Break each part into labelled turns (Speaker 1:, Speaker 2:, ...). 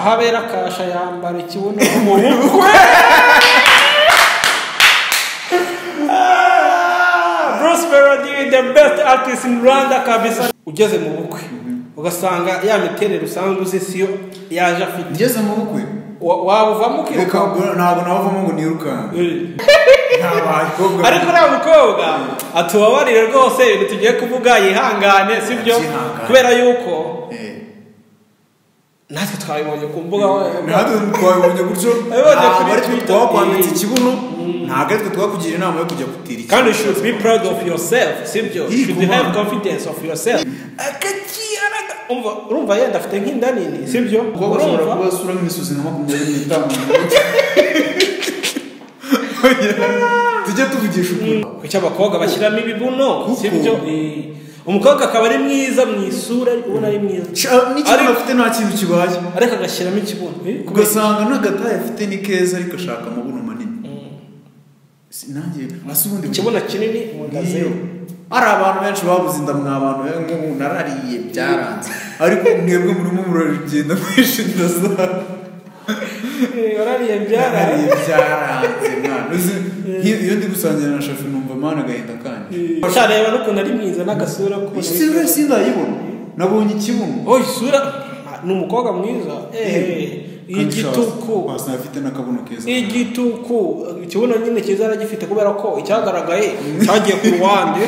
Speaker 1: Habera kasha yambara ikibuno mu bukwe. Bruce Melody, the best artist in Rwanda kabisa. Ugeze mu bukwe ugasanga ya miterere usanzwe uzi siyo yaje afite.
Speaker 2: Ugeze mu bukwe
Speaker 1: wavamo kiruka
Speaker 2: ntabwo navamo ngo nirukanka.
Speaker 1: Ariko na mukobwa atubabarire rwose tugiye kuvuga yihangane sibyo kubera yuko natwe twabibonye ku mbuga
Speaker 2: natwe twabibonye gutyo twakwambitse ikibuno ntabwo twe twakugira inama yo kujya gutira
Speaker 1: kandi you should be proud of yourself sibyo you should have confidence of yourself urumva yenda afite nk'inda nini sibyo
Speaker 2: urumva kubasura nk'imisozi nka 25 tujye tuvugisha ukuri
Speaker 1: kuki abakobwa bashyiramo ibibuno sibyo umukobwa akaba ari mwiza mu isura ubona ari mwiza
Speaker 2: n'ikibuno afite nta kintu kibaye
Speaker 1: ariko agashyiramo ikibuno
Speaker 2: ugasanga n'agataye afite ni keza ariko ashaka amabuno manini nanjye asubundi
Speaker 1: ikibuno kinini mu nda zero
Speaker 2: ari abantu benshi babuze inda mwa abantu nk'ubu narariye byaranze ariko mwebwe murimo muragenda mwishinda za
Speaker 1: warariye byaranze
Speaker 2: mwana iyo ndi gusangira na shafi numva mana agahinda kandi
Speaker 1: cyareba n'ukuntu ari mwiza n'agasura ko
Speaker 2: isura sindayibona nabonye ikibuno
Speaker 1: isura ni umukobwa mwiza igituku
Speaker 2: basa afite n'akabuno keza
Speaker 1: igituku ikibuno nyine kiza aragifite kubera ko icyagaragaye cyagiye ku ruhande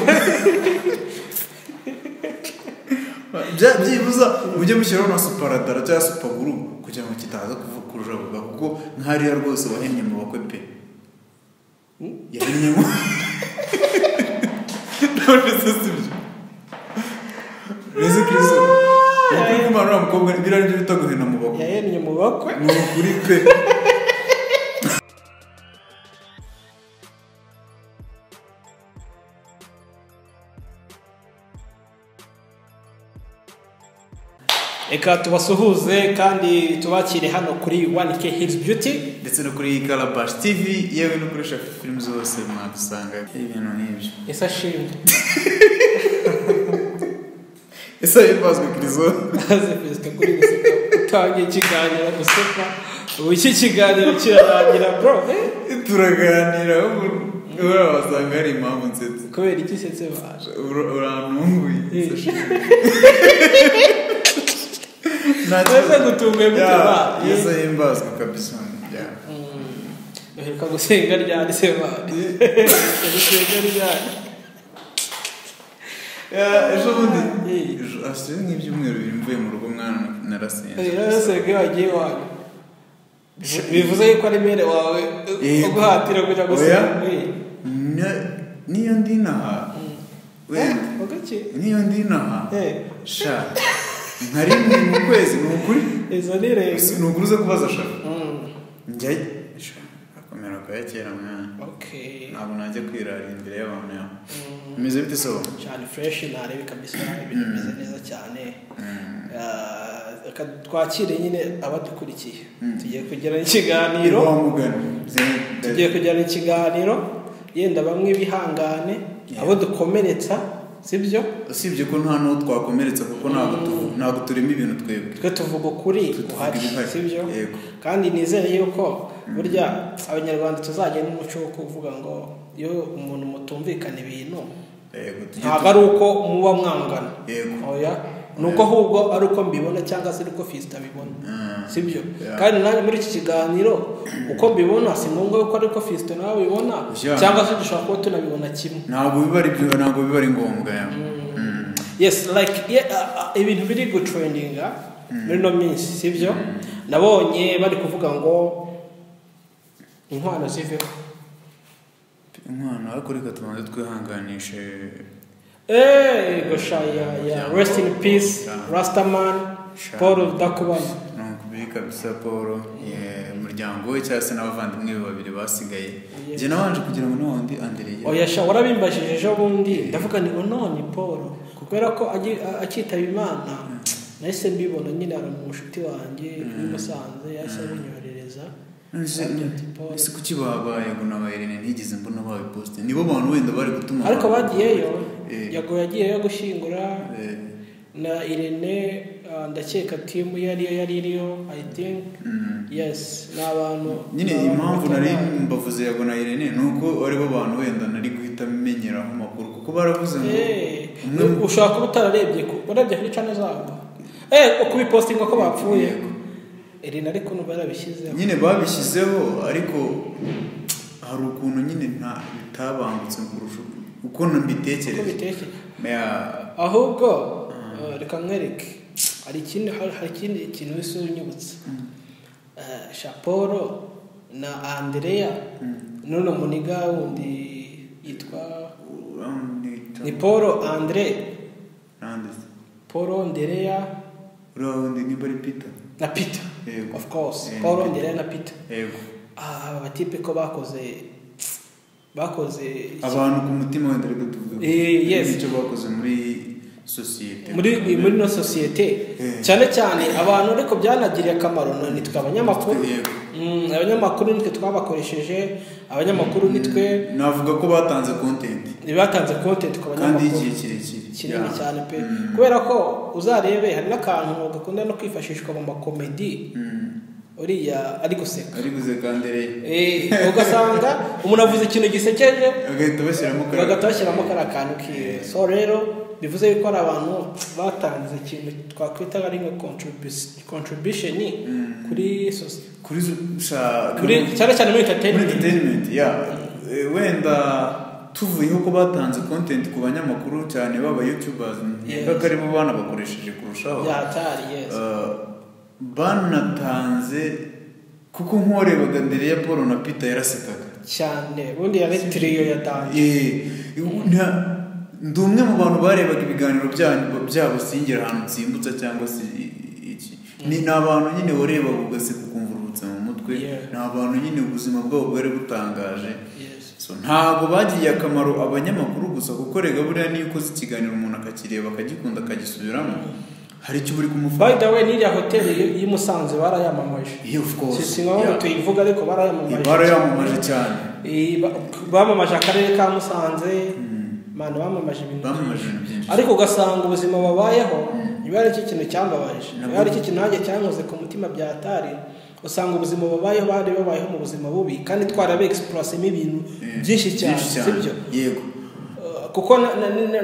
Speaker 2: byibuza mujye mushyiraho na superadara cyangwa superguru kugira ngo kitaza kujabuka kuko nk'hariya rwose wahennye mu bakwe pe yahennye mu none se sibyo Yesu Kristo ukuri kumara n'umukobwa birari byo bita guhena mu bakwe
Speaker 1: yahennye mu bakwe
Speaker 2: ni ukuri pe
Speaker 1: Eka tubasuhuze kandi tubakire hano kuri 1K Hills Beauty
Speaker 2: ndetse no kuri Calabash TV yewe no kuri Shafi Films zose mwadusanga ibintu n'ibyo
Speaker 1: esa shimwe
Speaker 2: esa yibazwe Kristo
Speaker 1: azefesta kuri guseka utangiye ikiganiro guseka ubu iki kiganiro kirarangira bro
Speaker 2: turaganira urabasanga ari impamvu nsetse
Speaker 1: kubera iki setse baje
Speaker 2: urantunguye
Speaker 1: Naweza gutunga bitaba
Speaker 2: Yesu yimbazwe kabisa
Speaker 1: Reka gusenga ryari se bari gusenga ryari
Speaker 2: ejo bundi asiri nk'ibyumweru biri mvuye mu rugo mwana narasenze
Speaker 1: narasenga wagiye wawe bivuze yuko ari mere wawe uguhatira kujya gusenga
Speaker 2: niyo ndinaha niyo ndinaha sha nka rimwe mu kwezi ni ukuri
Speaker 1: izo ni rero
Speaker 2: ni ukuri uze kubaza shafi njyayo akomera kwa kera mwana ntabwo najya kwirara imbere y'abantu yawe bimeze bite so
Speaker 1: cyane fresh narebe kabisa ibintu bimeze neza cyane twakire nyine abadukurikiye tugiye kugirana ikiganiro yenda bamwe bihangane abo dukomeretsa sibyo
Speaker 2: usibye ko nta no twakomeretsa kuko ntabwo turimo ibintu
Speaker 1: twe tuvuga ukuri sibyo kandi nizere yuko burya abanyarwanda tuzajya n'umuco wo kuvuga ngo iyo umuntu mutumvikana ibintu ntabwo ari uko muba mwangana oya nuko ahubwo ari uko mbibona cyangwa se uko Fisto abibona sibyo kandi nanjye muri iki kiganiro uko mbibona si ngombwa yuko ari uko Fisto nawe bibona cyangwa se dushobora kuba tunabibona kimwe
Speaker 2: ntabwo biba ari ngombwa
Speaker 1: yes like ibintu biri gutrendinga muri no minsi sibyo nabonye bari kuvuga ngo inkwano ziveho
Speaker 2: inkwano ariko reka tubanze twihanganishe
Speaker 1: goshaya rest in peace Rastaman Paul Dakubana
Speaker 2: nukubika bisa Paul umuryango we cyase n'abavandimwe babiri basigaye je nabanje kugira ngo n'undi Andrea
Speaker 1: oyasha warabimbashije ejo bundi ndavuga ni none Paul kubera ko akitaba Imana nahise mbibona nyine ari umushuti wanjye musanze yase abinyorereza
Speaker 2: ese kuki babaye ngo nabayirene ntigize mbona bawe post nibo bantu wenda bari gutuma
Speaker 1: ariko bagiyeyo yagiyeyo gushingura na Irene ndakeka timu yari iriyo I think yes n'abantu
Speaker 2: nyine impamvu nari mbavuze yago na Irene nuko ari bo bantu wenda nari guhita menyeraho amakuru kuko baravuze ngo
Speaker 1: ushaka ubutararebye kuri channel zabo ukubipostinga ko bapfuye Irene ariko barabishyizeho
Speaker 2: nyine babishyizeho ariko hari ukuntu nyine nta bitabangutse kurusha uko mbitekereza
Speaker 1: ahubwo reka nkwereke hari ikindi kintu wese unyibutse Shaporo na Andrea none muniga wundi yitwa ni Paul Andrea
Speaker 2: Round ni bari Peter
Speaker 1: na Peter of course Paul Andrea na Peter batipe ko bakoze
Speaker 2: abantu ku mutima wenda rero tuvuga icyo bakoze muri societe
Speaker 1: muri no societe cyane abantu ariko byanagiriye akamaro nitwe abanyamakuru nitwe twabakoresheje abanyamakuru nitwe
Speaker 2: navuga ko batanze content
Speaker 1: ku banyamakuru
Speaker 2: kandi igihe
Speaker 1: kinini cyane pe kubera ko uzarebe hari n'akantu gakunda no kwifashishwa mu makomedi uriya ari guseka
Speaker 2: Andrea
Speaker 1: ugasanga umuntu avuze ikintu gisekeje
Speaker 2: agahita
Speaker 1: bashyiramo karakantu kiwe so rero bivuze yuko ari abantu batanze ikintu twakwita ari nka contribution kuri cyane muri entertainment
Speaker 2: wenda tuvuyeho ko batanze content ku banyamakuru cyane baba YouTubers ari bo bana bakoresheje kurushaho banatanze kuko nkorebaga mbere ya Paul na Peter yarasekaga
Speaker 1: cyane ubundi ya trio yatanze
Speaker 2: ndi umwe mu bantu barebaga ibiganiro byabo singira ahantu nsimbutsa cyangwa se iki ni abantu nyine wareba ugaseka ukumva urutse mu mutwe ni abantu nyine ubuzima bwabo bwari butangaje so ntabwo bagiye akamaro abanyamakuru gusa kuko rega buriya niyo ukoze ikiganiro umuntu akakireba akagikunda akagisubiramo hari icyo buri kumufasha
Speaker 1: by the way n'iriya hoteli y'Imusanze barayamamaje
Speaker 2: of course
Speaker 1: singaho tuyivuga ariko
Speaker 2: barayamamaje cyane
Speaker 1: bamamaje akarere ka Musanze mano bamamaje ibintu byinshi ariko ugasanga ubuzima babayeho niba ari ikintu cyambabaje niba ari ikintu nanjye cyankoze ku mutima byatari usanga ubuzima babayeho babayeho mu buzima bubi kandi twarabe expressemo ibintu byinshi cyane sibyo
Speaker 2: yego
Speaker 1: kuko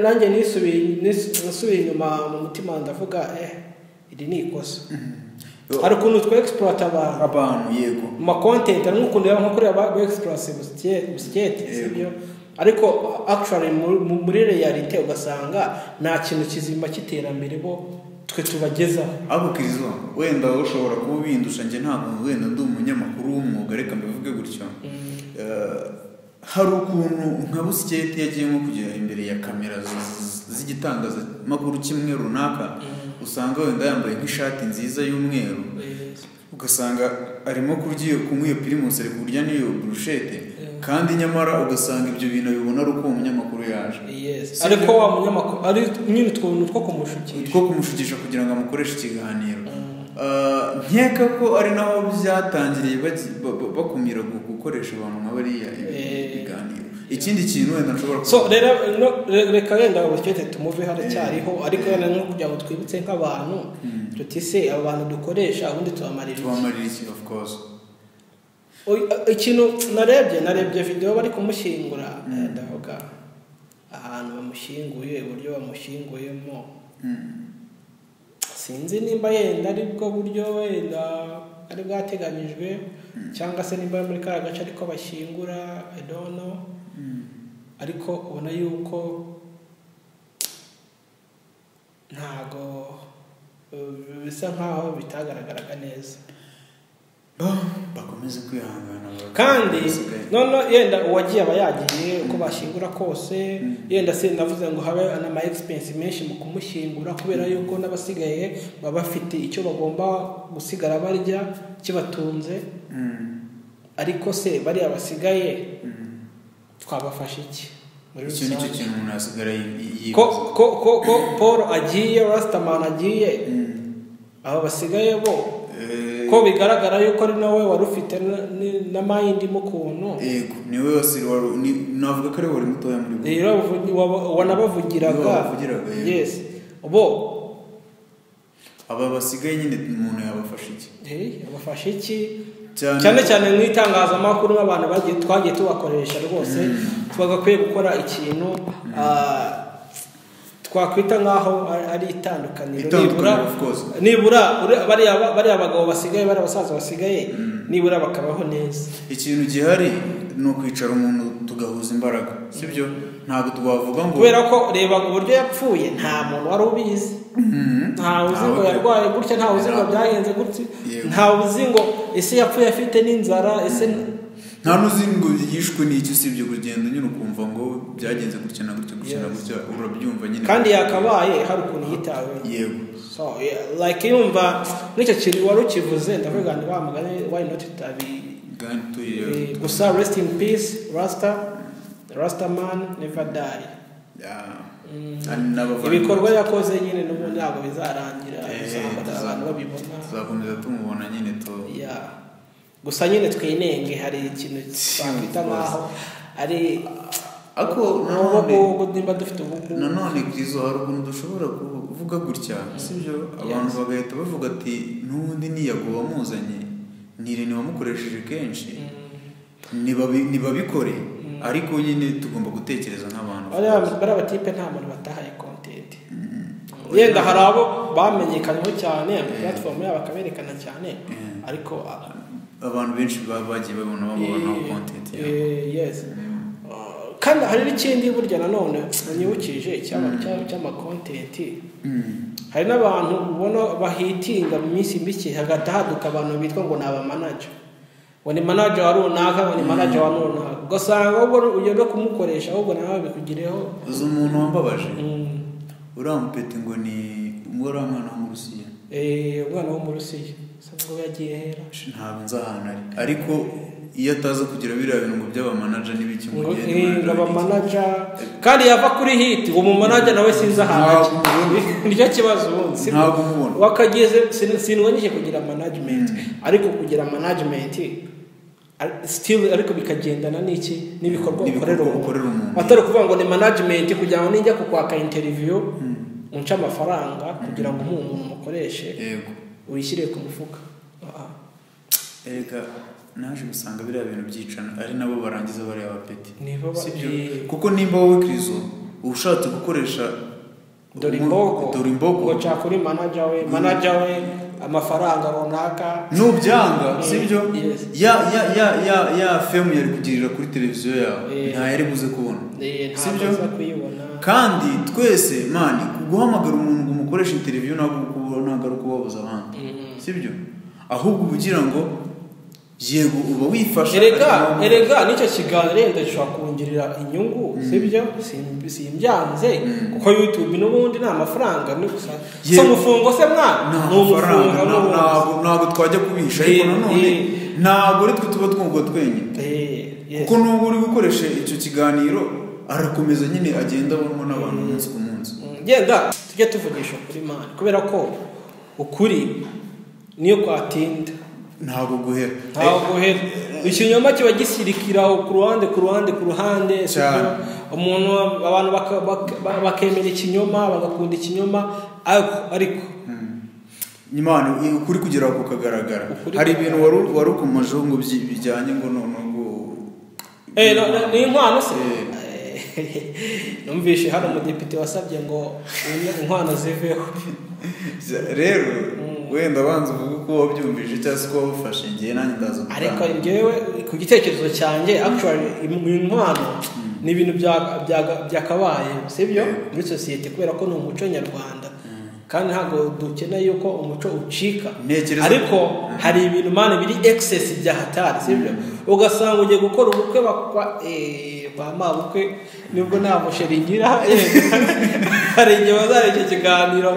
Speaker 1: nanjye nisubiye inyuma mu mutima ndavuga iri ni ikosa hari ukuntu twe exploit
Speaker 2: abantu yego
Speaker 1: ma content ari nk'ukuntu nko kureba express busikete sibyo ariko actually muri reality ugasanga nta kintu kizima cy'iterambere bo twe tubageza
Speaker 2: abukirizo wenda ushobora kuba ubindusha nje ntabwo wenda ndi umunyamakuru w'umwuga reka mbivuge gutyo hari ukuntu nka busikete yagiye nko kugera imbere ya kamera z'igitangaza makuru kimwe runaka usanga wenda yambaye nk'ishati nziza y'umweru ugasanga arimo kunywa iyo primus ari kurya n'iyo brushette kandi nyamara ugasanga ibyo bintu bibona ari uko umunyamakuru yaje
Speaker 1: ariko wa munyamakuru ari nyine twuntu two
Speaker 2: kumushukisha kugira ngo amukoreshe ikiganiro nkeka ko ari naho byatangiriye bakumira gukoresha abantu nka bariya ibiganiro ikindi kintu wenda nshobora
Speaker 1: so reka wenda busikete tumuve haracyariho ariko wenda nko kugira ngo twibutse nk'abantu tutise abo bantu dukoresha ubundi tubamarira
Speaker 2: iki of course
Speaker 1: ikintu narebye video bari kumushyingura ndavuga ahantu bamushyinguye uburyo bamushyinguyemo sinzi nimba yenda ari bwo buryo wenda ari bwateganyijwe cyangwa se nimba muri kara gace ariko bashyingura I don't know ariko ubona yuko ntago bisa nkaho bitagaragaraga neza
Speaker 2: bakomeze kwihangana
Speaker 1: kandi none yenda uwagiye aba yagiye uko bashyingura kose yenda se navuze ngo habe ama expense menshi mu kumushyingura kubera yuko n'abasigaye baba bafite icyo bagomba gusigara barya kibatunze ariko se bari abasigaye twabafasha iki
Speaker 2: muri rusange icyo kintu umuntu asigara
Speaker 1: ko Paul agiye Rastaman agiye aba basigaye bo ko bigaragara yuko ari nawe wari ufite na mind mu kuntu
Speaker 2: yego niwe wasiri navuga ko ari wari mutoya muri
Speaker 1: bo wanabavugiraga yes bo
Speaker 2: aba basigaye nyine umuntu yabafasha iki
Speaker 1: abafasha iki cyane cyane mu itangazamakuru nk'abantu twagiye tubakoresha rwose twagakwiye gukora ikintu twakwita nk'aho ari itandukaniro nibura bariya abagabo basigaye bari abasaza basigaye nibura bakabaho neza.
Speaker 2: Ikintu gihari ni ukwicara umuntu tugahuza imbaraga sibyo ntabwo twavuga ngo
Speaker 1: kubera ko reba uburyo yapfuye nta muntu wari ubizi ntawe uzi ngo yarwaye gutya ntawe uzi ngo byagenze gutya ntawe uzi ngo ese yapfuye afite n'inzara ese
Speaker 2: nta n'uzi ngo yishwe n'iki usibye kugenda nyine ukumva ngo byagenze gutya na gutya urabyumva nyine
Speaker 1: kandi yakabaye hari ukuntu yitawe
Speaker 2: yego
Speaker 1: so like yumva n'icyo kintu wari ukivuze ndavuga ngo bamugane why not tabi gusa rest in peace Rasta man never die. Ibikorwa yakoze nyine n'ubundi ntabwo bizarangira abantu babibona
Speaker 2: tuzakomeza tumubona nyine to
Speaker 1: gusa nyine twinenge hari ikintu twakwita nkaho ari
Speaker 2: ako
Speaker 1: nimba dufite ubukungu
Speaker 2: nanone Kristo hari ukuntu dushobora kuvuga gutya sibyo abantu bagahita bavuga ati n'ubundi niyago wamuzanye nirene wamukoresheje kenshi nibabikore ariko nyine tugomba gutekereza nk'abantu
Speaker 1: bari abatipe nta muntu batahaye content yenda hari abo bamenyekanye cyane platform yabo bakaberekana cyane ariko
Speaker 2: abantu benshi bagiye babona content
Speaker 1: yes kandi hari n'ikindi burya nanone unyibukije cyama content hari n'abantu ubona bahitinga mu minsi mike hagati haduka abantu bitwa ngo ni aba manager wani manager wa runaka wani manager wa runaka ugasanga ubwo ugenda kumukoresha ahubwo nawe bikugireho
Speaker 2: uzi umuntu wambabaje urampete ngo ni umwana wo mu Rusiya
Speaker 1: umwana wo mu Rusiya ngo yagiye hera
Speaker 2: ntabwo nzahana ariko iyo ataza kugira biriya bintu ngo by'aba manager n'ibiki mugende
Speaker 1: aba manager kandi yava kuri hit uwo mu manager nawe sinzahana nicyo kibazo ubundi
Speaker 2: ntabwo mubona
Speaker 1: wakageze sinwanyije kugira management ariko kugira management still ariko bikagendana n'iki n'ibikorwa ukorera umuntu atari kuvuga ngo ni management kugira ngo ninjya kukwaka interview unca amafaranga kugira ngo umuntu mukoreshe
Speaker 2: yego
Speaker 1: uyishyire ku mufuka
Speaker 2: naje gusanga biriya bintu byicana ari nabo barangiza bari abapeti kuko nimba wowe Kristo ushatse gukoresha
Speaker 1: Dorimbogo ngo cyakuri manager we amafaranga runaka
Speaker 2: nubyanga sibyo ya film yari kugirira kuri televiziyo yawe nta yari buze kubona
Speaker 1: sibyo
Speaker 2: kandi twese mani guhamagara umuntu ngo umukoreshe interview ntabwo ari kubabuza abandi sibyo ahubwo ubugira ngo yego uba wifasha
Speaker 1: erega nicyo kiganiro ndashobora kongirira inyungu sibyo simbyanze kuko YouTube n'ubundi nta mafaranga ni gusa so mufungo se mwana
Speaker 2: ntabwo twajya kubisha ariko nanone ntabwo ari twe tuba twumva twenyine kuko n'ubu uri gukoresha icyo kiganiro arakomeza nyine agenda abonwa n'abantu umunsi ku munsi
Speaker 1: genda tujye tuvugisha kuri mani kubera ko ukuri niyo kwatinda
Speaker 2: ntabwo guhera
Speaker 1: ikinyoma kiba gisirikira ku ruhande umuntu abantu bakemera ikinyoma bagakunda ikinyoma ariko
Speaker 2: Imana ukuri kugera ku kagaragara hari ibintu wari ukomejeho ngo bijyanye ngo
Speaker 1: ni inkwano se numvishe hari umudepite wasabye ngo inkwano ziveho
Speaker 2: rero wenda banza uvuga uko wabyumvise cyangwa se uko wabufashe ngiye nanjye ndaza
Speaker 1: ariko njyewe ku gitekerezo cyanjye actually inkwano ni ibintu byakabaye sibyo muri sosiyete kubera ko ni umuco nyarwanda kandi ntabwo dukeneye yuko umuco ucika ariko hari ibintu mane biri excess bya hatari sibyo ugasanga ugiye gukora ubukwe kwa mabukwe nibwo nta musheringira hari igihe bazari icyo kiganiro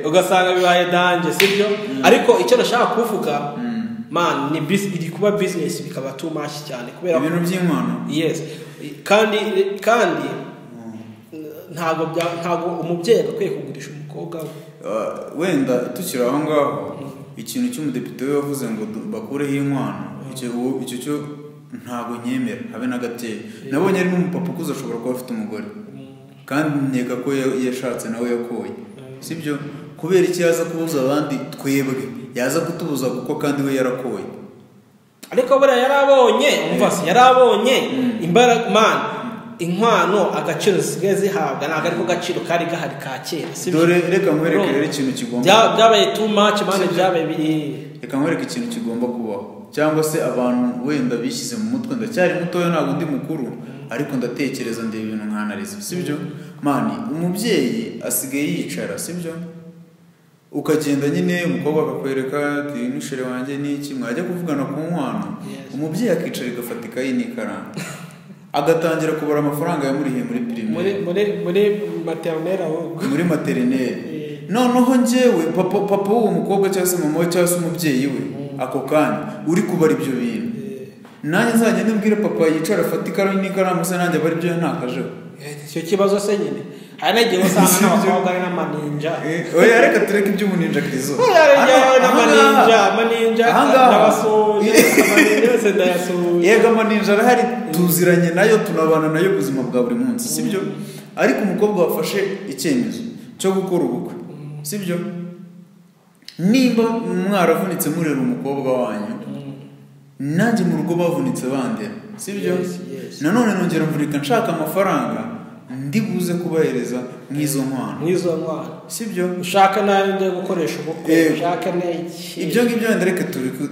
Speaker 1: ugasanga bibaye danje sibyo ariko icyo nashaka kuvuga man ni iri kuba business bikaba too much cyane kubera
Speaker 2: ibintu by'inkwano
Speaker 1: yes kandi ntabwo umubyeyi akwiye kugurisha umukobwa we
Speaker 2: wenda tukiri aho ngaho ikintu cy'umudepite we wavuze ngo bakureho inkwano icyo cyo ntabwo nyemera habe na gateye nabonye ari n'umupapa ukuze ashobora kuba afite umugore kandi nkeka ko yashatse nawe yakoye sibyo kubera iki yaza kubuza abandi twebwe yaza kutubuza kuko kandi we yarakoye
Speaker 1: ariko buriya yarabonye umvase yarabonye imbaraga man inkwano agaciro zisigaye zihabwa ntabwo ariko gaciro kari gahari ka kera
Speaker 2: dore reka nkwereke rero ikintu kigomba
Speaker 1: byabaye too much man byabaye
Speaker 2: reka nkwereke ikintu kigomba kubaho cyangwa se abantu wenda bishyize mu mutwe ndacyari mutoya ntabwo ndi mukuru ariko ndatekereza ndeba ibintu nkanariza sibyo mani umubyeyi asigaye yicara sibyo ukagenda nyine umukobwa akakwereka ati n'ishere wanjye n'iki mwajya kuvugana ku nkwano umubyeyi akicara igafata ikayi n'ikaramu agatangira kubara amafaranga yamurihiye muri primaire
Speaker 1: muri maternelle ahubwo
Speaker 2: muri maternelle noneho njyewe papa w'uwo mukobwa cyangwa se mama we cyangwa se umubyeyi we ako kanya uri kubara ibyo bintu nanjye nzajya ndabwira papa yicara afata ikaramu n'ikaramu se nanjye abari ibyo ntakajeho
Speaker 1: icyo kibazo se nyine hari n'igihe usanga n'abakobwa ari n'amaninja
Speaker 2: oya reka tureke iby'umuninja kizo
Speaker 1: amaninja ndabasuye amaninja yose ndayasuye
Speaker 2: yego amaninja arahari tuziranye nayo tunabana nayo ubuzima bwa buri munsi sibyo ariko umukobwa wafashe icyemezo cyo gukora ubukwe sibyo nimba mwaravunitse murera umukobwa wanyu nanjye mu rugo bavunitse bandera sibyo nanone nongera mvurika nshaka amafaranga ndibuze kubahereza nk'izo nkwano sibyo
Speaker 1: ushaka nayo ngiye gukoresha ubukwe ushaka n'iki
Speaker 2: ibyo ngibyo wenda reka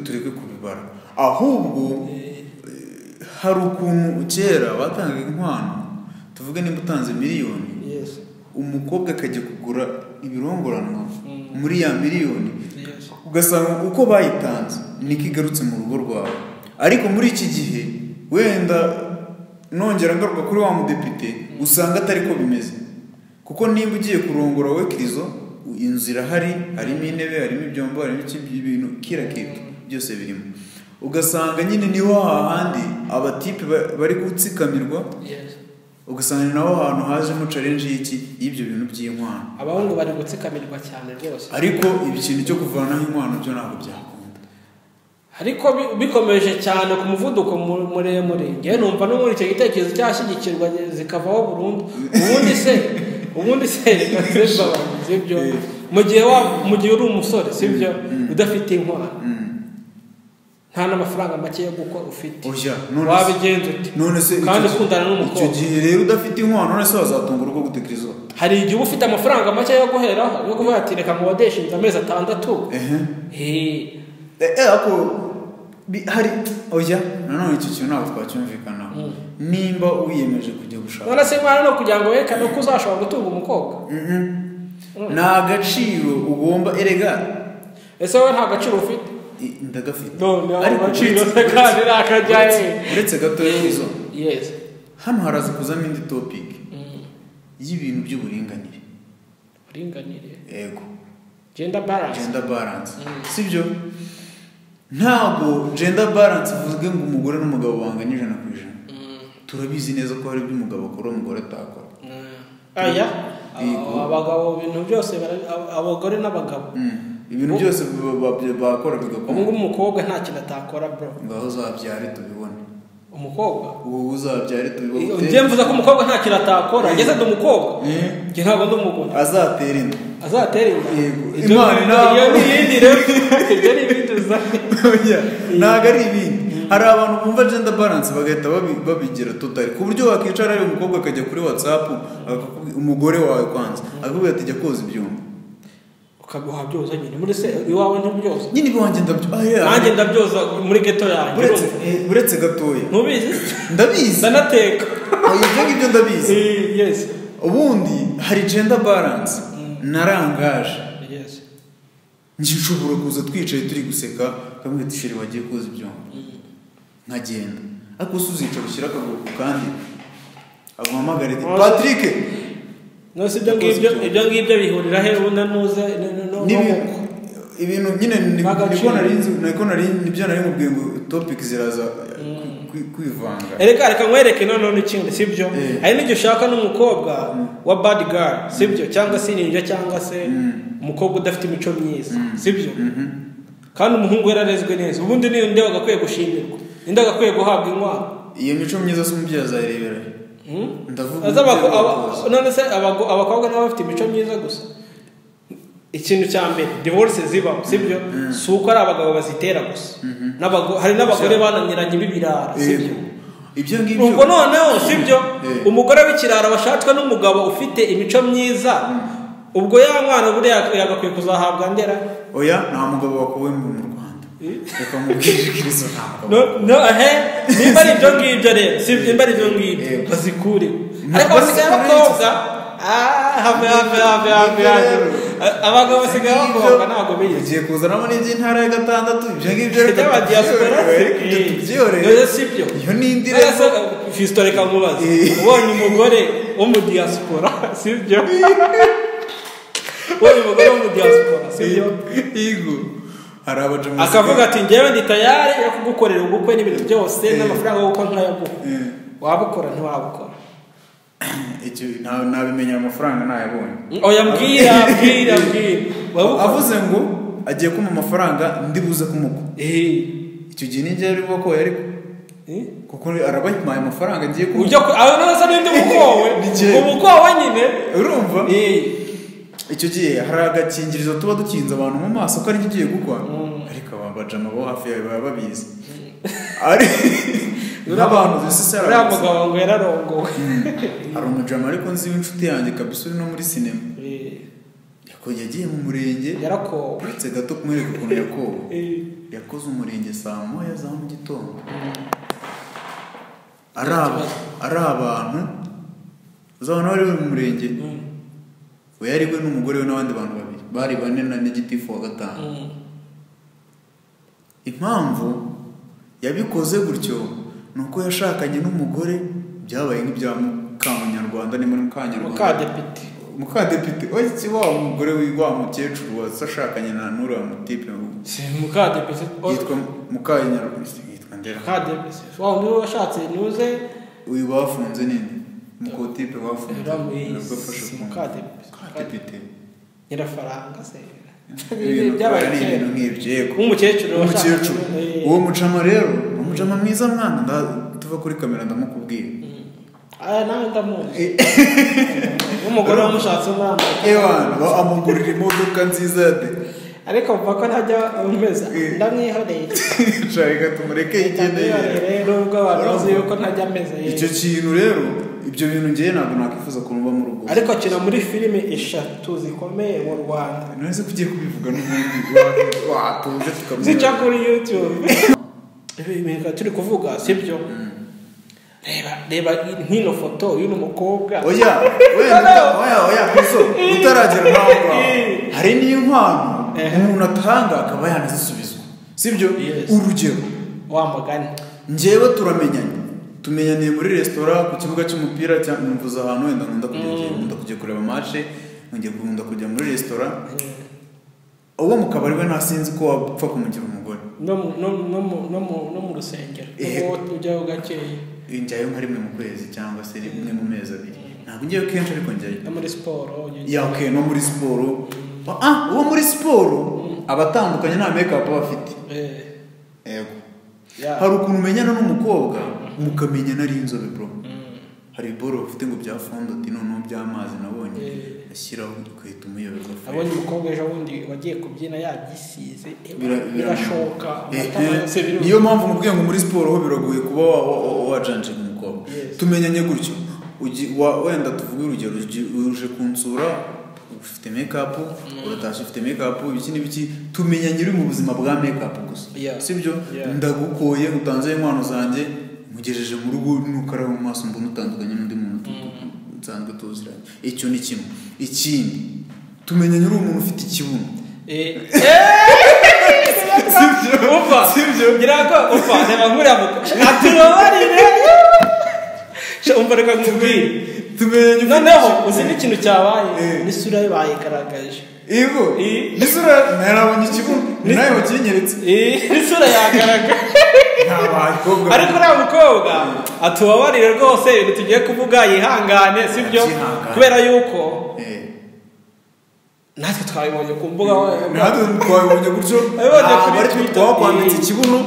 Speaker 2: tureke kubibara ahubwo hari ukuntu kera batangaga inkwano tuvuge nimba utanze miliyoni umukobwa akajya kugura ibirongoranwa muri ya miliyoni ugasanga uko bayitanze niko igarutse mu rugo rwawe ariko muri iki gihe wenda nongera ngaruka kuri wa mudepite usanga atari ko bimeze kuko nimba ugiye kurongora we kirizo inzu irahari harimo intebe harimo ibyombo harimo ibintu kirakira byose birimo ugasanga nyine niho hahandi abatipe bari gutsikamirwa ugasanga ni naho hantu hajemo challenge y'ibyo bintu by'inkwano
Speaker 1: abahungu bari gutsikamirwa cyane rwose
Speaker 2: ariko ikintu cyo kuvanaho inkwano byo ntabwo byakunda
Speaker 1: ariko bikomeje cyane ku muvuduko muremure ngewe numva no muri icyo gitekerezo cyashyigikirwa zikavaho burundu ubundi se sibyo mu gihe uri umusore sibyo udafite inkwano nta n'amafaranga make yo gukora ufite wabigenza ute kandi ukundana n'umukobwa
Speaker 2: icyo gihe rero udafite inkwano none se wazatunga urugo gutekeriza
Speaker 1: hari igihe uba ufite amafaranga make yo guheraho yo kuvuga ati reka nkodeshe inzu amezi 6
Speaker 2: ako hari oya nanone icyo kintu ntabwo twacyumvikanaho nimba wiyemeje kujya gushaka
Speaker 1: none se mwana no kugira ngo werekane ko uzashobora gutunga umukobwa
Speaker 2: nta gaciro ugomba erega
Speaker 1: ese wowe nta gaciro ufite
Speaker 2: ndagafite
Speaker 1: ariko gaciro se kandi nakajyaye
Speaker 2: uretse gato y'izo hano haraza kuzamo indi topic y'ibintu by'uburinganire yego
Speaker 1: gender
Speaker 2: balance sibyo ntabwo gender balance ivuze ngo umugore n'umugabo banganya 100%. Turabizi neza ko hari ibyo umugabo akora umugore atakora.
Speaker 1: Aya abagabo ibintu byose abagore n'abagabo
Speaker 2: ibintu byose bakora bigakora.
Speaker 1: Ubu umukobwa nta kintu atakora bro.
Speaker 2: Ngaho uzabyare tubibone.
Speaker 1: Umukobwa
Speaker 2: ubu uzabyare tubibone.
Speaker 1: Njye mvuze ko umukobwa nta kintu atakora. Ngeze ndi umukobwa. Njye ntabwo ndi umugore.
Speaker 2: Azatera inda.
Speaker 1: Imana iyo n'ibindi rero ibyo ni ibindi
Speaker 2: ntabwo ari ibindi. Hari abantu bumva gender balance bagahita babigira totally ku buryo wakicara ari umukobwa akajya kuri WhatsApp umugore wawe kwanza akubwira ati jya koza ibyuma
Speaker 1: ukaguha byoza nyine muri se iwawe ntibyoza
Speaker 2: nyine iwanjye ndabyoza
Speaker 1: nanjye ndabyoza muri ghetto yanjye
Speaker 2: uretse gatoya
Speaker 1: ntubizi
Speaker 2: ndabizi
Speaker 1: ndanateka
Speaker 2: ibyo ndabizi
Speaker 1: yes
Speaker 2: ubundi hari gender balance narangaje
Speaker 1: yes
Speaker 2: njye nshobora kuza twicaye turi guseka kamwe tishiri wagiye koza ibyuma nkagenda ariko uzicara ushyira akaguru kandi aguhamagara ati Patrick
Speaker 1: nose ibyo ngibyo bihurira he ubona nuze
Speaker 2: ibintu nyine niko nari nibyo nari mubwiye ngo topic ziraza kwivanga
Speaker 1: reka nkwereke none n'ikindi sibyo hari n'icyo ushaka n'umukobwa wa bad girl sibyo cyangwa se ninja cyangwa se umukobwa udafite imico myiza sibyo kandi umuhungu yararezwe neza ubundi niyo nde bagakwiye gushimirwa ninde agakwiye guhabwa inkwano
Speaker 2: iyo mico myiza se umubyeyi azayirebera
Speaker 1: ndavuga none se abakobwa nabo bafite imico myiza gusa ikintu cya mbere divorce zibaho sibyo si uko ari abagabo bazitera gusa hari n'abagore bananiranye b'ibirara sibyo
Speaker 2: ibyo ngibyo
Speaker 1: ubwo noneho sibyo umugore w'ikirara washatswe n'umugabo ufite imico myiza ubwo ya mwana buriya yagakwiye kuzahabwa ndera
Speaker 2: oya nta mugabo wakuwe mu Rwanda reka mubwirikirizo
Speaker 1: nimba ari ibyo ngibyo rero sibyo nimba ari ibyo ngibyo bazikure ariko basigaye abakobwa abagabo basigaye abakobwa ntabwo biyizi
Speaker 2: ugiye kuzanamo n'iby'intara ya gatandatu ibyo ngibyo
Speaker 1: by'abadiyasipora
Speaker 2: tubyihoreye
Speaker 1: sibyo
Speaker 2: iyo ni indirimbo
Speaker 1: fisito reka mubaze ubonye umugore wo mu diyasipora sibyo ubonye umugore wo mu diyasipora sibyo
Speaker 2: yego hari abajamuzi
Speaker 1: akavuga ati njyewe ndi tayari yo kugukorera ubukwe n'ibintu byose n'amafaranga yo gukora ntayaguha wabukora ntiwabukora
Speaker 2: icyo nabimenya amafaranga nayabonye
Speaker 1: oya mbwira
Speaker 2: avuze ngo agiye kumpa amafaranga ndibuze kumukwa icyo gihe ninjye ari boko yari kuko arabahimaye amafaranga agiye kumukwa
Speaker 1: ujya aho nasa n'indi mukowe umukowe nyine
Speaker 2: urumva icyo gihe hari agakingirizo tuba dukinze abantu mu maso ko ari ugiye gukwa ariko abajama bo hafi yawe baba babizi ari n'abantu zisesera
Speaker 1: uriya mugabo ngo yararongowe
Speaker 2: hari umujama ariko nzi w'inshuti yanjye kabisa uri no muri sinema yagiye mu murenge
Speaker 1: yarakowe
Speaker 2: uretse gato kumwereka ukuntu yakowe yakoze umurenge saa moya za mu gitondo ari abantu uzabona bari mu murenge we yari we n'umugore we n'abandi bantu babiri bari bane na negitifu wa gatanu impamvu yabikoze gutyo nuko yashakanye n'umugore byabaye nk'ibya Mukamunyarwanda ni muri Mukadepite oya si wa mugore wa mukecuru wasashakanye na Nura mutipe
Speaker 1: si Mukadepite
Speaker 2: yitwa Mukanyarwanda yitwa Ndera
Speaker 1: Mukadepite wa undi washatse nuze
Speaker 2: uyu bafunze nini mukotipe wafunze
Speaker 1: nabafashe ku Mukadepite nyirafaranga se
Speaker 2: byabaye ibintu nk'ibyo
Speaker 1: umukecuru
Speaker 2: uwo mucama rero umujama mwiza mwana tuva kuri kamera ndamukubwira
Speaker 1: nawe ndamuzi umugore wamushatse umwana
Speaker 2: amugurira imodoka nziza
Speaker 1: ariko mva ko ntajya umeza ndamwihoreye
Speaker 2: reka tumureke yigendeye
Speaker 1: nubwo abantu bazi yuko ntajya ameza
Speaker 2: icyo kintu rero ibyo bintu ngewe ntabwo nakwifuza kuba mu rugo
Speaker 1: ariko akina muri filime 3 zikomeye mu Rwanda
Speaker 2: none kugiye kubivuga n'ubundi watuje tukamenya
Speaker 1: zica kuri YouTube ibintu turi kuvuga sibyo reba nkino foto y'uno mukobwa
Speaker 2: oya bizo utaragera naho hari n'inkwano umuntu atanga akaba yanazisubizwa sibyo urugero
Speaker 3: wa mugani
Speaker 2: njyewe tumenyaniye muri restaurant ku kibuga cy'umupira cyangwa mvuza ahantu wenda nkunda kujya kureba match nkunda kujya muri restaurant uwo mu kabari we nasinzi ko wapfa kumugira umugore
Speaker 3: no mu rusengero ujyaho gakeya
Speaker 2: njyayo nka rimwe mu kwezi cyangwa se rimwe mu mezi abiri ntabwo ngiye kenshi ariko njyayo
Speaker 3: no muri siporo
Speaker 2: no muri siporo uwo muri siporo abatandukanye nta make up bafite yego hari ukuntu umenyana n'umukobwa mukamenyana ari inzobe bro hari boro ufite ngo bya fondoti noneho by'amazi nabonye ashyiraho ukahita umuyoberwa
Speaker 3: abonye umukobwa ejo bundi wagiye kubyina yabyisize birashoka
Speaker 2: niyo mpamvu mubwiye ngo muri siporo ho biragoye kuba wajanjira umukobwa tumenyanye gutyo wenda tuvuge urugero uje kunsura ufite make up uratashye ufite make up ibiki n'ibiki tumenyanye uri mu buzima bwa make up gusa sibyo ndagukoye utanze inkwano zanjye mugejeje mu rugo n'ukara mu maso mbona utandukanye n'undi muntu nsanzwe tuziranye icyo ni kimwe ikindi tumenyanye uri umuntu ufite ikibuno
Speaker 3: sibyo ngira ko reba nkuriya aturobarire umva reka nkubwire
Speaker 2: tumenyanye
Speaker 3: noneho uzi n'ikintu cyabaye n'isura ye bayigaragaje
Speaker 2: Igo, nisura narabonye ikibuno nawe wakinyeretse
Speaker 3: nisura yagaragaje ariko nta mukobwa atubabarire rwose ibintu tugiye kuvuga yihangane sibyo kubera yuko natwe twabibonye ku mbuga
Speaker 2: natwe twabibonye gutyo ariko twakwambitse ikibuno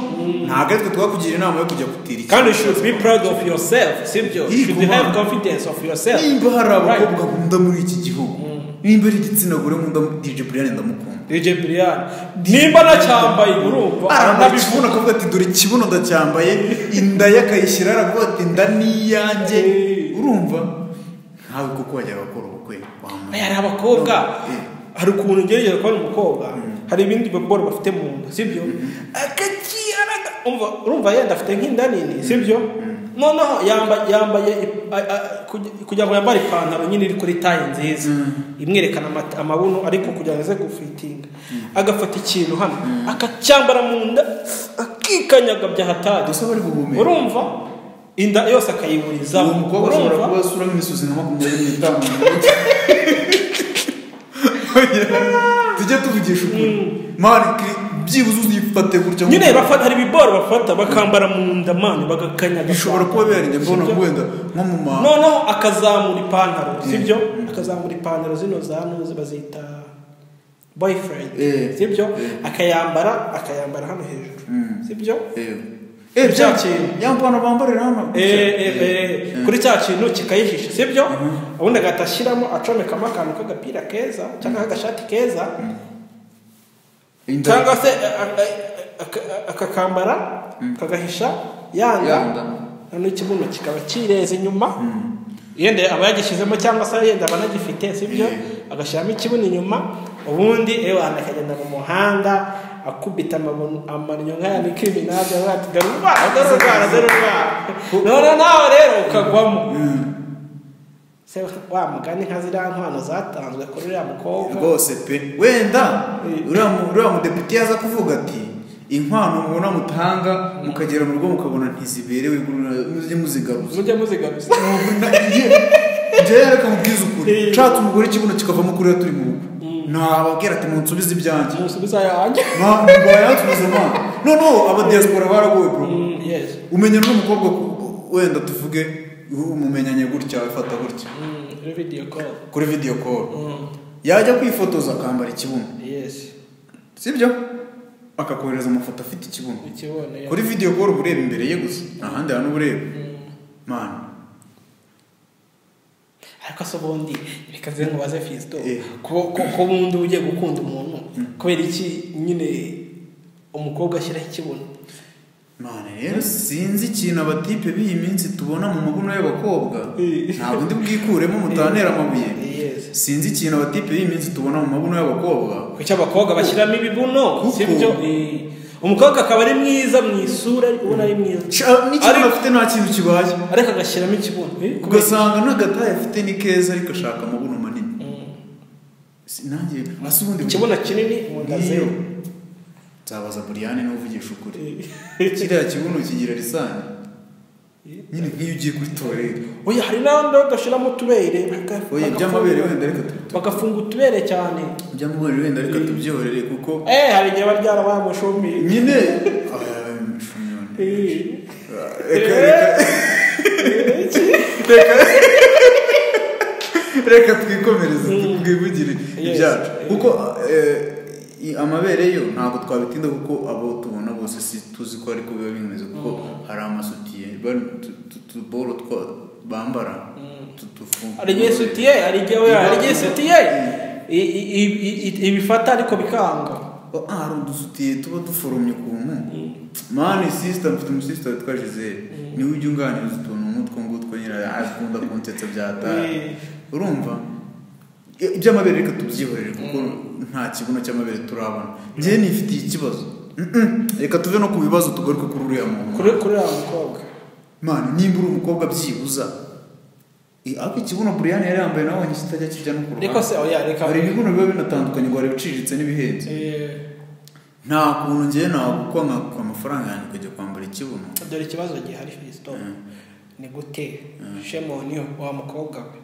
Speaker 2: ntabwo aritwe twakugira inama yo kujya gutira ikibuno
Speaker 3: kandi you should be proud of yourself sibyo you should have confidence of yourself
Speaker 2: nimba hari abakobwa nkunda muri iki gihugu nimba ari igitsina gore nkunda DJ Brian ndamukunda.
Speaker 3: DJ Brian nimba nacyambaye urumva
Speaker 2: arabibona akavuga ati dore kibuno ndacyambaye inda yakayishyira aravuga ati nda niyanjye urumva ntawe kuko wajya gukora ubukwe
Speaker 3: wambaye ari abakobwa hari ukuntu ngerageza kubona umukobwa hari ibindi biboro bafite mu nda sibyo akakiyaraga urumva yenda afite nk'inda nini sibyo noneho yambaye kugira ngo yambare ipantaro nyine iri kuri taye nziza imwerekana amabuno ariko kugira ngo aze gufitinga agafata ikintu hano akacyambara mu nda akikanyaga bya hatari urumva inda yose akayiburizamo
Speaker 2: umukobwa ashobora kuba asura nk'imisozi nka 25 tujye tuvugisha ukuri mani byibuze uzifate gutya
Speaker 3: nyine bafata hari ibiboro bafata bakambara mu nda mani bagakanyaga
Speaker 2: bishobora kuba biharinye mbona wenda nko mu ma
Speaker 3: noneho akazamura ipantaro sibyo akazamura ipantaro zino za nuzi bazita boyfriend sibyo akayambara hano hejuru sibyo
Speaker 2: cya kintu yampana bambarira hano
Speaker 3: kuri cya kintu kikayihisha sibyo ubundi agatashyiramo acomekamo akantu k'agapira keza cyangwa agashati keza cyangwa se akakambara kagahisha yanda hano ikibuno kikaba kireze inyuma yenda aba yagishyizemo cyangwa se yenda aba anagifite sibyo agashyiramo ikibuno inyuma ubundi anakagenda mu muhanda akubita amannyo nk'aya ni criminal ati garuba none nawe rero ukagwamo se wa mugani nkazira ntwano zatanzwe kuri uriya mukobwa
Speaker 2: rwose pe wenda uriya mudepite yaza kuvuga ati inkwano mubona mutanga mukagera mu rugo mukabona ntiziberewe mujye muzigaruza njyewe reka mubwize ukuri nshatse umugore ikibuno kikavamo kuri turi mu rugo nababwira ati munsubize ibyanjye
Speaker 3: munsubiza yanjye
Speaker 2: bayansubiza mwana no abadiaspora baragoye bro umenyana n'umukobwa wenda tuvuge umumenyanye gutya afata gutya kuri video call yajya kwifotoza akambara ikibuno sibyo akakohereza amafoto afite ikibuno kuri video call ureba imbere ye gusa ahandi hantu ureba man
Speaker 3: ariko so bondi bikaze ngo baze Fisto ko bundi ugiye gukunda umuntu kubera iki nyine umukobwa ashyira ikibuno
Speaker 2: none rero sinzi ikintu abatipe b'iyi minsi tubona mu mabuno y'abakobwa ntabwo ndi bwikuremo mutanera amabuye sinzi ikintu abatipe b'iyi minsi tubona mu mabuno y'abakobwa
Speaker 3: kuki abakobwa bashyiramo ibibuno sibyo umukobwa akaba ari mwiza mu isura ubona ari mwiza
Speaker 2: n'ikintu afite nta kintu kibaye
Speaker 3: ariko agashyiramo ikibuno
Speaker 2: ugasanga n'agataye afite ni keza ariko ashaka amabuno manini nanjye ubundi
Speaker 3: ikibuno kinini mu nda zero
Speaker 2: nzabaza Brian n'uvugisha ukuri kiriya kibuno kigira risani nyine nk'iyo ugiye kuri toilette
Speaker 3: oya hari n'abandi badashiramo utubere
Speaker 2: by'amabere wenda reka
Speaker 3: bagafunga utubere cyane
Speaker 2: by'amabere wenda reka tubyihorere kuko
Speaker 3: hari igihe babyara bamushumi
Speaker 2: nyine reka twikomereze twibugire ibyacu kuko amabere yo ntabwo twabitinda kuko abo tubona bose si tuzi ko ariko biba bimeze kuko hari amasutiye boro bambara tufunga
Speaker 3: ari igihe sutiye ibifata ariko bikanga
Speaker 2: hari udusutiye tuba duforomye ukuntu mani sister mfite umusista witwa Gisele niwe ujya unganiriza utuntu nk'utwo ngutwo nyine akunda kunsetsa byataye urumva iby'amabere reka tubyihorere kuko nta kibuno cy'amabere turabona njyewe nifitiye ikibazo reka tuve no ku bibazo tugaruke kuri uriya muntu
Speaker 3: kuri uriya mukobwa
Speaker 2: mani nimba uri umukobwa byibuza ariko ikibuno Brian yari yambaye nawe kitajya kijya no ku ruhande hari ibibuno biba binatandukanye ngo hari ibiciriritse n'ibihenze nta kuntu njyewe nagukwa nkakura amafaranga yanjye ukajya kwambara ikibuno
Speaker 3: dore ikibazo gihari Fisto ni gute shemoni wa mukobwa we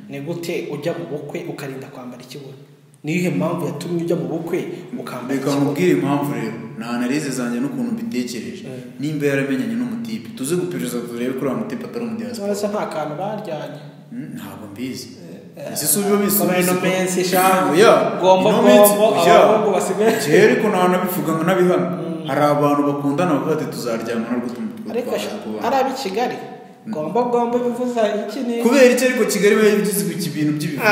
Speaker 3: ni gute ujya mu bukwe ukarinda kwambara ikibuno nihe mpamvu yatumye ujya mu bukwe ukambara ikibuno
Speaker 2: reka mubwire impamvu rero na analize zanjye n'ukuntu mbitekereje nimba yaramenyanye n'umutipe tuze gupiriza turebe kuri uwo mutipe atari umudiaspora
Speaker 3: ese nta kantu baryanye
Speaker 2: ntabwo mbizi ese si ubiba bisubiza
Speaker 3: ino mensi shangu gombo abahungu basigaye
Speaker 2: ariko nanabivuga ngo nabihano hari abantu bakundana bavuga ati tuzaryamana rwo
Speaker 3: ariko ari ab'i Kigali
Speaker 1: gomba bivuza iki ni
Speaker 2: kubera iki ariko Kigali bayigize ku ibintu by'ibivu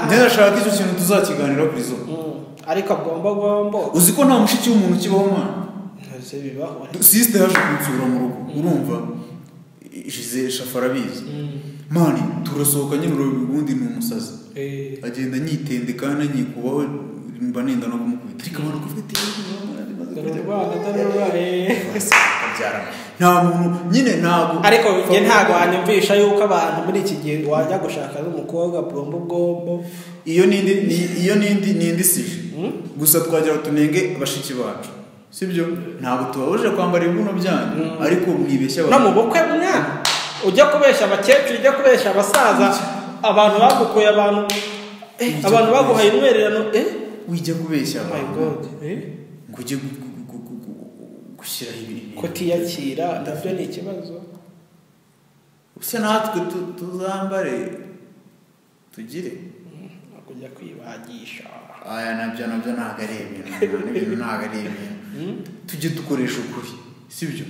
Speaker 2: ndashaka icyo kintu tuzakiganira kuri zo
Speaker 1: ariko gomba
Speaker 2: uzi ko nta mushiki w'umuntu kibaho mwana
Speaker 1: ntose bibaho
Speaker 2: sister yaje kunsura mu rugo urumva Gisele Shafarabizi mani turasohoka nyine ubundi ni umusazi agenda nyitende kandi nyikubaho mba nenda no kumukubita ariko abantu kufite nta muntu nyine ntabwo
Speaker 1: ariko njye ntabwo wanyumvisha yuko abantu muri iki gihe wajya gushaka n'umukobwa bombo
Speaker 2: iyo nindi sije gusa twagira tunenge bashiki bacu sibyo ntabwo tubabuje kwambara ibibuno byanyu ariko mwibeshya
Speaker 1: no mu bukwe mwana ujya kubesha abakecuru ujya kubesha abasaza abantu bagukuye abantu baguhaye intwererano
Speaker 2: wijya kubeshya
Speaker 1: my god
Speaker 2: ngo ujye gushyiraho ibintu
Speaker 1: kutiyakira nabyo ni ikibazo
Speaker 2: gusa natwe tuzambare tugire
Speaker 3: kujya kwibagisha
Speaker 2: aya nabyo ntabwo ari ibintu ntabwo ari ibintu tujye dukoresha ukuri sibyo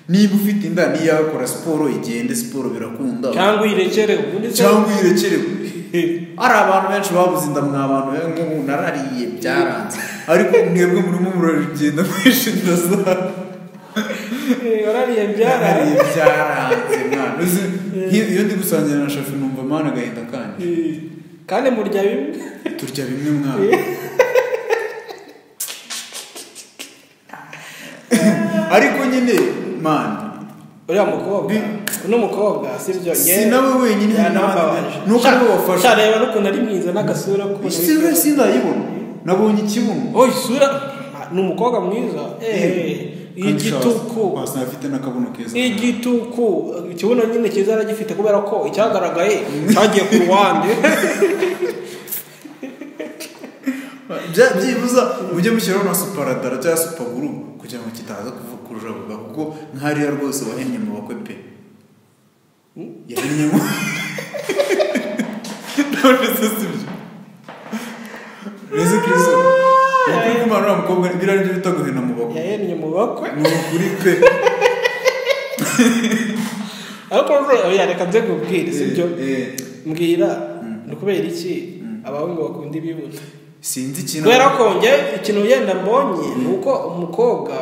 Speaker 2: niba ufite inda niyakora siporo igende siporo birakunda
Speaker 3: cyangwa uyirekere
Speaker 2: ari abantu benshi babuze inda mwabantu nk'ubu narariye byaranze ariko mwebwe murimo muragenda mwishinda za
Speaker 3: warariye byaranze
Speaker 2: mwana iyo ndi gusangira na shafi numva mana agahinda
Speaker 3: kandi murya bimwe
Speaker 2: turya bimwe mwana ariko nyine mani
Speaker 3: uriya mukobwa n'umukobwa sibyo
Speaker 2: si nawe wenyine nuko ari wafasha
Speaker 3: reba n'ukuntu ari mwiza n'agasura ko
Speaker 2: isura sindayibona nabonye ikibuno
Speaker 3: isura ni umukobwa mwiza igituku
Speaker 2: afite n'akabuno keza
Speaker 3: igituku ikibuno nyine cyiza aragifite kubera ko icyagaragaye cyagiye ku ruhande
Speaker 2: byibuza mujye mushyiraho na suparadara cyangwa supaguru kugira ngo kitaza kujabuka kuko nk'hariya rwose wahennye mu bakwe pe yahennye mu none se sibyo Yesu Kristo uko umwana w'umukobwa birari byo bita guhena mu bakwe
Speaker 3: yahennye mu bakwe
Speaker 2: ni ukuri pe
Speaker 3: ariko reka nze kubwira sibyo mbwira ni kubera iki abahungu bakunda ibibuno
Speaker 2: sinzi ikintu
Speaker 3: kubera ko njye ikintu yenda mbonye ni uko umukobwa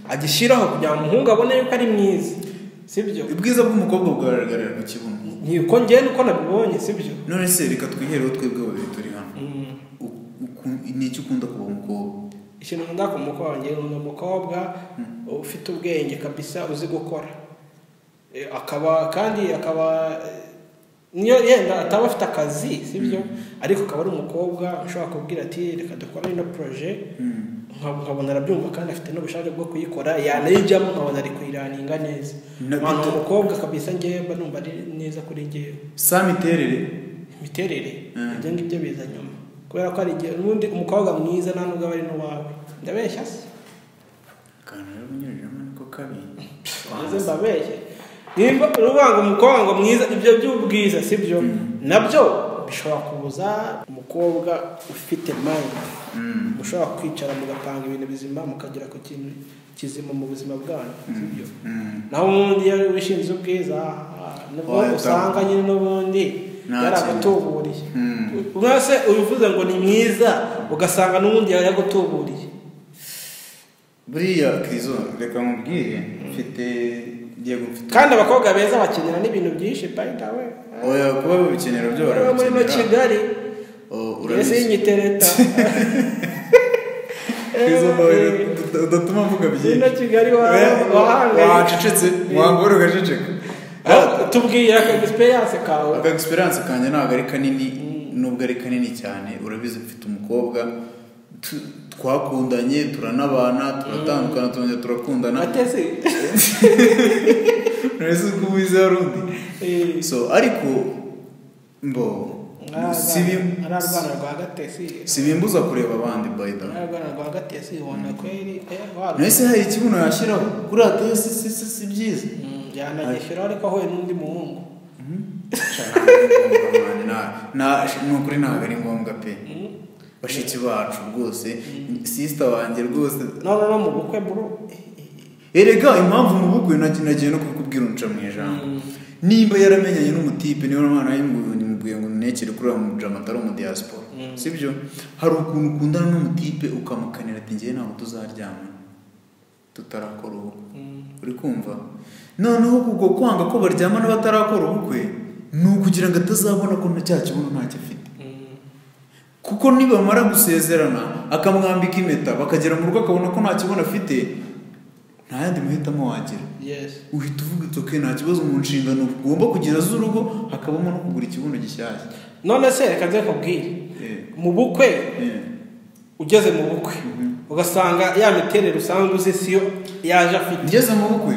Speaker 3: agishyiraho kugira ngo umuhungu abone yuko ari mwiza sibyo
Speaker 2: ubwiza bw'umukobwa bugaragarira mu kibuno
Speaker 3: niko njye nuko nabibonye sibyo
Speaker 2: none se reka twihereho twebwe babiri turi hano ni iki ukunda kuba umukobwa
Speaker 3: ikintu nkunda ku mukobwa njye ni umukobwa ufite ubwenge kabisa uzi gukora akaba niyo yenda ataba afite akazi sibyo ariko akaba ari umukobwa ushobora kubwira ati reka dukora ino projet nkabona arabyumva kandi afite n'ubushake bwo kuyikora yanayijyamo nkabona ari kuyiraninga neza abantu umukobwa kabisa njyewe mba numva ari neza kuri njyewe imiterere ibyo ngibyo biza nyuma kubera ko ari igihe n'ubundi umukobwa mwiza nta nubwo aba ari n'uwawe ndabeshya se
Speaker 2: kandi rero unyujijemo niko kabi
Speaker 3: mbabeshye nimba uruvanga umukobwa mwiza ibyo by'ubwiza sibyo nabyo bishobora kubuza umukobwa ufite mind mushobora kwicara mugapanga ibintu bizima mukagera ku kintu kizima mu buzima bwanyu sibyo naho ubundi iyo wishinze ubwiza nubwo usanga nyine n'ubundi yaragutuburiye mwese ubivuze ngo ni mwiza ugasanga n'ubundi yaragutuburiye
Speaker 2: buriya Krizo reka mubwire mfite
Speaker 3: kandi abakobwa beza bakenera n'ibintu byinshi by the way
Speaker 2: oya kuba babikenera byo barabikenera
Speaker 3: muri Kigali ese y'inyitereta
Speaker 2: Krizo udatuma mvuga byinshi
Speaker 3: muri Kigali wahanga
Speaker 2: wacecetse wangora ugaceceka
Speaker 3: tubwira experience kawe
Speaker 2: experience kanje ntabwo ari kanini nubwo ari kanini cyane urabizi mfite umukobwa twakundanye turanabana turatandukana tongera turakundana
Speaker 3: atese
Speaker 2: nese kubiza rundi so ariko mbo
Speaker 3: ararwana rwa gatesi
Speaker 2: sibimbuza kureba abandi by the way
Speaker 3: ararwana rwa gatesi wona kweri
Speaker 2: nese hari ikibuno yashiraho kuri atese si byiza
Speaker 3: yanagishira ariko aho n'undi muhungu
Speaker 2: nukuri ntabwo ari ngombwa pe bashiki bacu rwose sister wanjye rwose
Speaker 3: no mu bukwe bro
Speaker 2: erega impamvu mu bukwe nagiye no kubikubwira unca mu ijambo nimba yaramenyanye n'umutipe niyo mwana nimubwiye ngo nekere kuri wa mujama atari mu diaspora sibyo hari ukuntu ukundana n'umutipe ukamukanira ati ngiye ntabwo tuzaryama tutarakora ubukwe uri kumva noneho kubwo kwanga ko baryamana batarakora ubukwe ni ukugira ngo atazabona ko cya kibuno ntacyo afite kuko nibamara gusezerana akamwambika impeta bakagera mu rugo akabona ko nta kibuno afite nta yandi mahitamo wagira uhita uvuga itoke nta kibazo mu nshingano ugomba kugira z'urugo hakabamo no kugura ikibuno gishyashya
Speaker 3: none se reka nze kubwire mu bukwe ugeze mu bukwe ugasanga ya miterere usanzwe uzi siyo yaje afite
Speaker 2: ngeze mu bukwe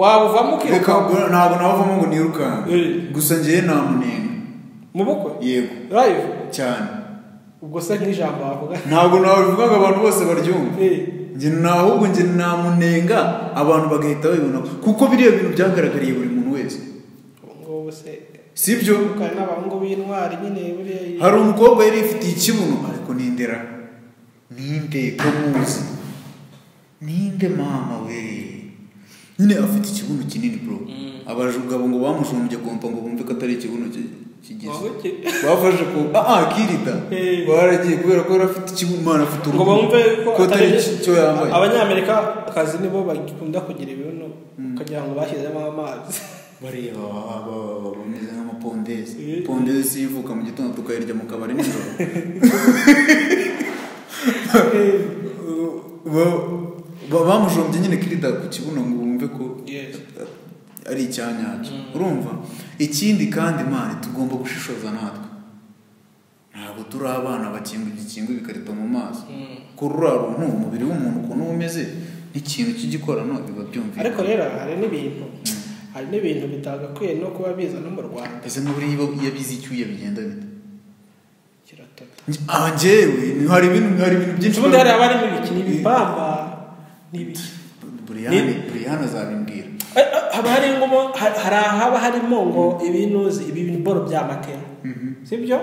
Speaker 3: wabuvamo ukiruka
Speaker 2: ntabwo nabavamo ngo nirukanka gusa ngewe namunenga
Speaker 3: mu bukwe
Speaker 2: yego
Speaker 3: live
Speaker 2: cyane
Speaker 3: ubwo se nk'ijambo wavuga
Speaker 2: ntabwo nabivuga ngo abantu bose baryumve ahubwo njye namunenga abantu bagahita babibona kuko biriya bintu byagaragariye buri muntu wese sibyo
Speaker 3: n'abahungu b'intwari nyine buriya
Speaker 2: hari umukobwa yari ifitiye ikibuno ariko nindera ninde ko muzi ninde mama we nyine afite ikibuno kinini bro abajugabo ngo bamushumbye kumva ngo bumve ko atari ikibuno kigize bafashe ko kirida baragiye kubera ko afite ikibuno mana afite
Speaker 3: ngo bumve
Speaker 2: ko atari cyo yambaye
Speaker 3: abanyamerika akazi nibo bagikunda kugira ibibuno kugira ngo bashyizemo amazi
Speaker 2: bareba bameze nk'amapondezi pondezi ivuka mu gitondo tukayirya mu kabari nijoro bamushombye nyine kirida ku kibuno ngo bumve ko ari icyanyacyo urumva ikindi kandi mani tugomba gushishoza natwe ntabwo turi abana bakinga ibikarito mu maso ko ruriya runtu umubiri w'umuntu ukuntu umeze n'ikintu cy'igikorano biba byumvikana
Speaker 3: ariko rero hari n'ibintu bitagakwiye no kuba biza no mu Rwanda
Speaker 2: ese muri iyo bizi icyuya bigenda bite njyewe hari ibintu byinshi
Speaker 3: ubundi hari abari n'ibikini ibipamba n'ibiki
Speaker 2: Brian azabimbwira
Speaker 3: haba harimo ngo ibiboro by'amatera sibyo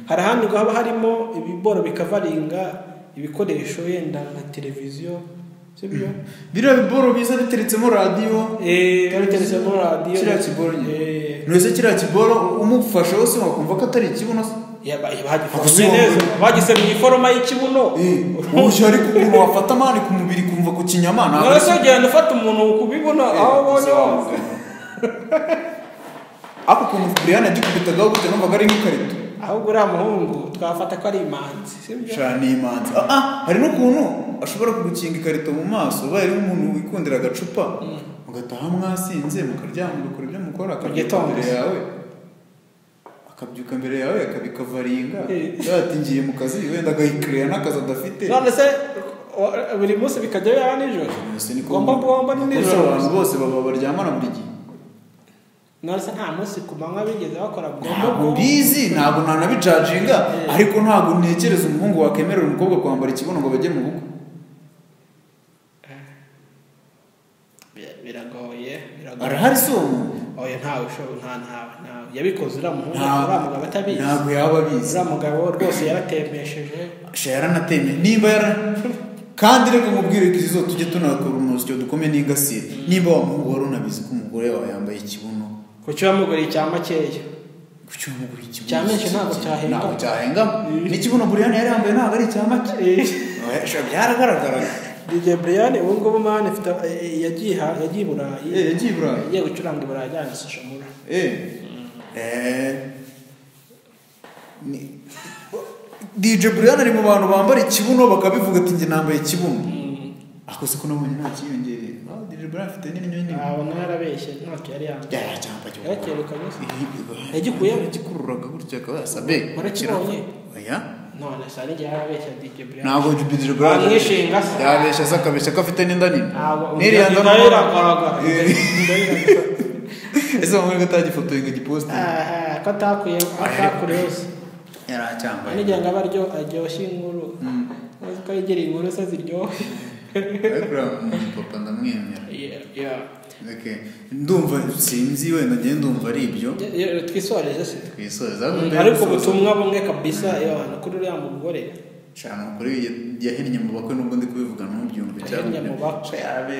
Speaker 3: hari ahandi ngo haba harimo ibiboro bikavaringa ibikoresho yenda nka televiziyo sibyo
Speaker 2: biriya biboro biza biteretsemo radiyo
Speaker 3: biteretsemo radiyo
Speaker 2: kiriya kiboro nose kiriya kiboro umufasha wose wakumva ko atari ikibuno
Speaker 3: bagise mu iforoma y'ikibuno
Speaker 2: ubushye ariko ukuntu wafata amani ku mubiri kumva ku kinyama
Speaker 3: ntabwo se ugenda ufata umuntu ku bibuno aho ubonye hose
Speaker 2: ako ukuntu Brian agikubitagaho gutya numvaga ari nk'ikarito
Speaker 3: ahubwo uriya muhungu twafata ko ari imanzi
Speaker 2: sibyo ni imanzi hari n'ukuntu ashobora kugukinga ikarito mu maso ubaye ari umuntu wikundira agacupa mugataha mwasinze mukaryama mugakora ibyo mukora akabyuka mbere yawe akabikavaringa ati ngiye mu kazi wenda agahikirira n'akazi adafite
Speaker 3: none se buri munsi bikajya yaba nijoro gomba ni nijoro
Speaker 2: abantu bose baba baryamana buri gihe
Speaker 3: none se nta munsi ku manywa bigeze bakora
Speaker 2: ntabwo mbizi ntabwo nanabicaginga ariko ntabwo ntekereza umuhungu wakemerera umukobwa kwambara ikibuno ngo bajye mu bukwe
Speaker 3: biragoye
Speaker 2: arahari si uwo
Speaker 3: oya ntawe yabikoze uriya mugabo atabizi
Speaker 2: ntabwo yaba abizi
Speaker 3: uriya mugabo rwose yaratembesheje
Speaker 2: yaratemeye nimba kandi reka mubwire ko izo tujye tunakora umusyo dukomeye n'ingasire nimba wa muhungu wari unabizi ko umugore wawe yambaye ikibuno
Speaker 3: kuki wamuguriye icya makeya
Speaker 2: kuki wamuguriye ikibuno
Speaker 3: cya menshi ntabwo
Speaker 2: cyahenga n'ikibuno Brian yari yambaye ntabwo ari icya make byaragaragaraga
Speaker 3: DJ Brian ubu ngubu mani yagiye i Burayi yagiye gucuranga i Burayi ajyana Social
Speaker 2: DJ Brian ari mu bantu bambara ikibuno bakabivuga ati njye nambaye ikibuno ako se ko nabonye nta kiyongereye DJ Brian afite nini
Speaker 3: abona yarabeshye ntacyo yari yambaye yarakerekanye
Speaker 2: yagikuye gikururaga gutya akaba yasabe
Speaker 3: barakibonye
Speaker 2: oya
Speaker 3: none sari njye yarabeshye DJ Brian
Speaker 2: ntabwo DJ Brian
Speaker 3: amwishinga
Speaker 2: yabeshye akabeshya ko afite n'inda nini
Speaker 3: n'iriya nda iragaragara
Speaker 2: ese wamwe gatagifotoye ngo giposte
Speaker 3: ko atakuye yose
Speaker 2: yaracyambaye
Speaker 3: n'igihe ngo abaryo aryoshye inkuru uzi ko yegera inkuru se ziryohe
Speaker 2: papa ndamwemera ndumva sinzi wenda njye ndumva ari ibyo
Speaker 3: twisoreze se
Speaker 2: twisoreze
Speaker 3: ariko ubutumwa bumwe kabisa kuri uriya mugore
Speaker 2: cyane kuri yahinnye mu bakwe nubwo ndi kubivuga ntubyumve
Speaker 3: yahinnye mu bakwe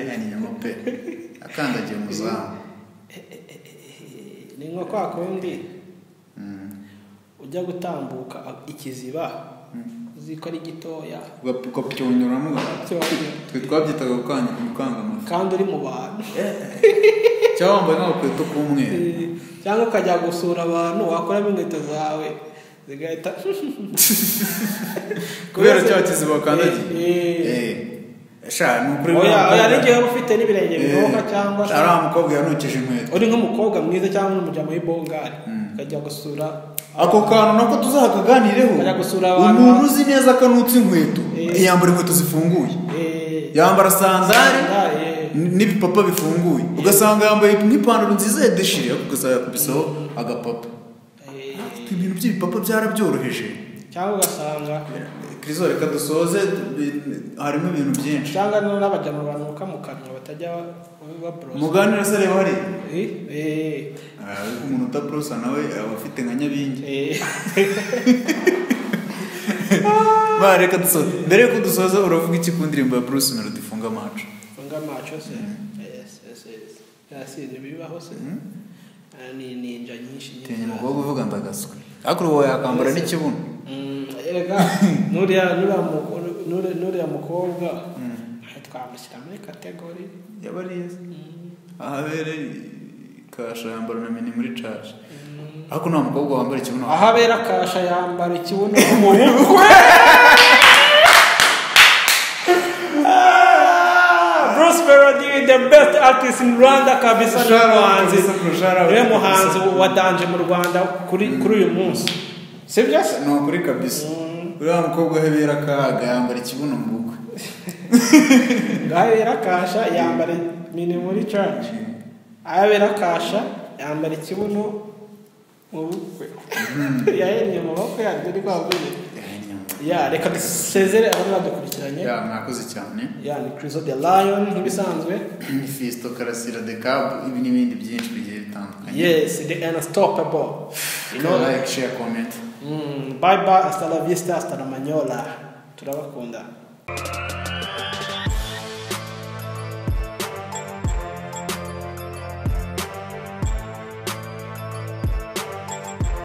Speaker 2: yahinnye mu pe akandagiye mu zamu
Speaker 1: ni nko kwa kundi ujya gutambuka ikiziba uziko ari gitoya
Speaker 2: ugapyonyuramo twe twabyitaga gukanga amafi
Speaker 1: kandi uri mu bantu
Speaker 2: cyangwa wambaye nk'agakweto k'umweru
Speaker 1: cyangwa ukajya gusura abantu wakoramo inkweto zawe zigahita
Speaker 2: kubera cya kiziba kandagiye
Speaker 1: oya n'igihe waba ufite n'ibirenge biboka cyangwa
Speaker 2: ari umukobwa yanukije inkweto
Speaker 1: uri nk'umukobwa mwiza cyangwa n'umujama w'ibongari ukajya gusura
Speaker 2: ako kantu nako tuzakaganireho umuntu uzi neza ko anutse inkweto yambara inkweto zifunguye yambara sandari n'ibipapa bifunguye ugasanga yambaye nk'ipantaro nziza ya deshire ugasanga yakubisaho agapapa ibintu by'ibipapa byarabyoroheje
Speaker 1: cyangwa ugasanga
Speaker 2: Krizo reka dusoze harimo ibintu byinshi
Speaker 1: cyangwa n'abajama banuka mu kanwa batajya babrosa
Speaker 2: muganira se reba hari umuntu utabrosa nawe aba afite nka nyabingi reka dusoze mbere yuko dusoza uravuga iki ku ndirimbo ya Bruce Melody Funga Macho
Speaker 1: se yasi bibaho se ni ninja nyinshi
Speaker 2: nyine umukobwa uvuga ndagaswe akuru wowe yakambara n'ikibuno
Speaker 1: erega nuriya mukobwa twamushyira muri kategori
Speaker 2: yabariye ahabere kasha yambara na mini muri charge ariko nta mukobwa wambara ikibuno
Speaker 1: ahabera kasha yambara ikibuno mu bukwe Bruce Melody the best artist in Rwanda kabisa niwe muhanzi wadanje mu Rwanda kuri uyu munsi sibyo
Speaker 2: no kuri kabisa uriya mukobwa hebera kaga yambara ikibuno mu bukwe
Speaker 1: ngahera kasha yambara mini muri church ahabera kasha yambara ikibuno mu bukwe yahenye mu bukwe yari kwavuye reka dusezere abantu badukurikiranye
Speaker 2: mwakoze cyane
Speaker 1: ni Krizo the Lion nk'ibisanzwe
Speaker 2: ni Fisto Karasira the Cab ibi n'ibindi byinshi bigiye bitandukanye
Speaker 1: yes the unstoppable
Speaker 2: like share comment
Speaker 1: bye bye hasta la vista hasta la manyola turabakunda